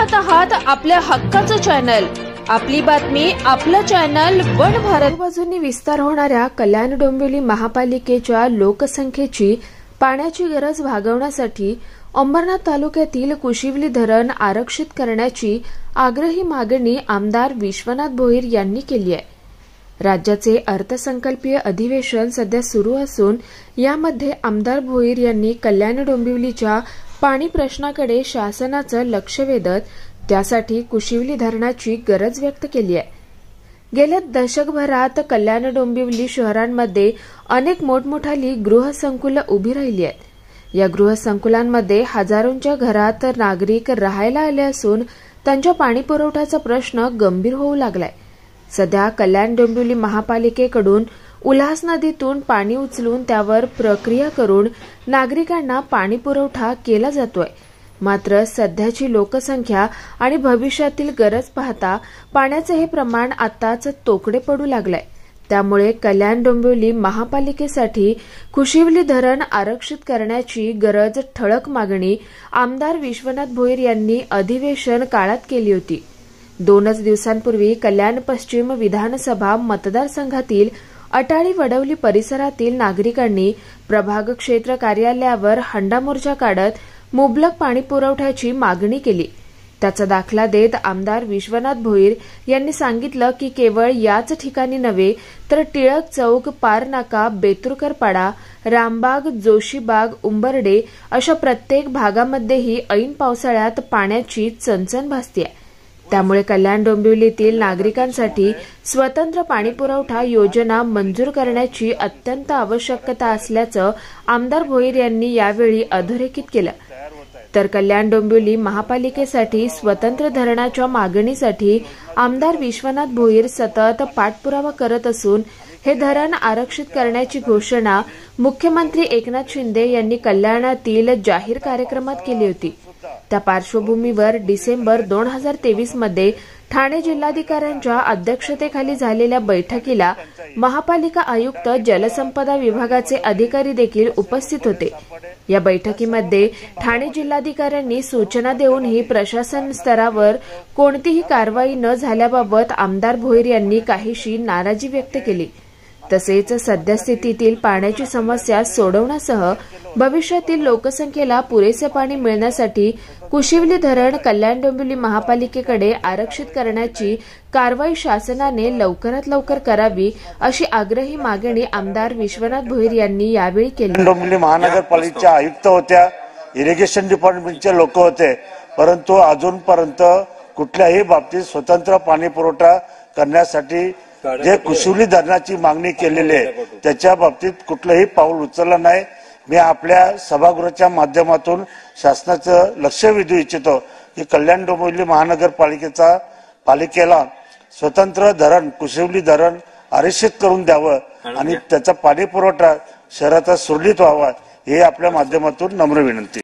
पाहत आहात आपल्या हक्काचं चॅनल, आपली बातमी, आपलं चॅनल वन भारत। बाजूंनी विस्तार होणाऱ्या कल्याण डोंबिवली महापालिकेच्या लोकसंख्येची पाण्याची गरज भागवण्यासाठी अंबरनाथ तालुक्यातील कुशिवली धरण आरक्षित करण्याची आग्रही मागणी आमदार विश्वनाथ भोईर यांनी केली आहे। राज्याचे अर्थसंकल्पीय अधिवेशन सध्या सुरू असून यामध्ये आमदार भोईर यांनी कल्याण डोंबिवलीच्या पाणी प्रश्नाकडे शासनाचं लक्ष वेधत त्यासाठी कुशिवली धरणाची गरज व्यक्त केली आहे। गेल्या दशकभरात कल्याण डोंबिवली शहरांमध्ये अनेक मोठमोठाली गृहसंकुलं उभी राहिली आहेत। या गृहसंकुलांमध्ये हजारोंच्या घरात नागरिक राहायला आले असून त्यांच्या पाणी पुरवठ्याचा प्रश्न गंभीर होऊ लागलाय। सध्या कल्याण डोंबिवली महापालिकेकडून उल्हास नदीतून पाणी उचलून त्यावर प्रक्रिया करून नागरिकांना पाणी पुरवठा केला जातोय। मात्र सध्याची लोकसंख्या आणि भविष्यातील गरज पाहता पाण्याचे हे प्रमाण आताच तोकडे पडू लागलंय। त्यामुळे कल्याण डोंबिवली महापालिकेसाठी कुशिवली धरण आरक्षित करण्याची गरज ठळक मागणी आमदार विश्वनाथ भोईर यांनी अधिवेशन काळात केली होती। 2 दिवसांपूर्वी कल्याण पश्चिम विधानसभा मतदारसंघातील अटाळी वडवली परिसरातील नागरिकांनी प्रभाग क्षेत्र कार्यालयावर हंडा मोर्चा काढत मुबलक पाणी पुरवठ्याची मागणी केली। त्याचा दाखला देत आमदार विश्वनाथ भोईर यांनी सांगितलं की केवळ याच ठिकाणी नव्हे तर टिळक चौक, पारनाका, बेतुरकरपाडा, रामबाग, जोशीबाग, उंबर्डे अशा प्रत्येक भागामध्येही ऐन पावसाळ्यात पाण्याची चणचण भासतेय। त्यामुळे कल्याण डोंबिवलीतील नागरिकांसाठी स्वतंत्र पाणीपुरवठा योजना मंजूर करण्याची अत्यंत आवश्यकता असल्याचं आमदार भोईर यांनी यावेळी अधोरेखित केलं। तर कल्याण डोंबिवली महापालिकेसाठी स्वतंत्र धरणाच्या मागणीसाठी आमदार विश्वनाथ भोईर सतत पाठपुरावा करत असून हे धरण आरक्षित करण्याची घोषणा मुख्यमंत्री एकनाथ शिंदे यांनी कल्याणातील जाहीर कार्यक्रमात केली होती। त्या पार्श्वभूमीवर डिसेंबर 2023 मध्ये ठाणे जिल्हाधिकाऱ्यांच्या अध्यक्षतेखाली झालेल्या बैठकीला महापालिका आयुक्त, जलसंपदा विभागाचे अधिकारी देखील उपस्थित होते। या बैठकीमध्ये ठाणे जिल्हाधिकाऱ्यांनी सूचना देऊनही प्रशासन स्तरावर कोणतीही कारवाई न झाल्याबाबत आमदार भोईर यांनी काहीशी नाराजी व्यक्त केली। तसेच सद्यस्थितीतील पाण्याची समस्या सोडवण्यासह भविष्यातील लोकसंख्येला पुरेसे पाणी मिळण्यासाठी कुशिवली धरण कल्याण डोंबिवली महापालिकेकडे आरक्षित करण्याची कारवाई शासनाने लवकरात लवकर करावी अशी आग्रही मागणी आमदार विश्वनाथ भोईर यांनी यावेळी केली। डोंबिवली महानगरपालिकेच्या आयुक्त होत्या, इरिगेशन डिपार्टमेंटचे लोक होते, परंतु अजूनपर्यंत कुठल्याही बाबतीत स्वतंत्र पाणी पुरवठा करण्यासाठी जे कुशिवली धरणाची मागणी केलेली आहे त्याच्या बाबतीत कुठलंही पाऊल उचललं नाही। मी आपल्या सभागृहाच्या माध्यमातून शासनाचं लक्ष वेधू इच्छितो की कल्याण डोंबिवली पालिकेला स्वतंत्र धरण कुशिवली धरण आरक्षित करून द्यावं आणि त्याचा पाणी पुरवठा शहराचा सुरळीत व्हावा हे आपल्या माध्यमातून नम्र विनंती।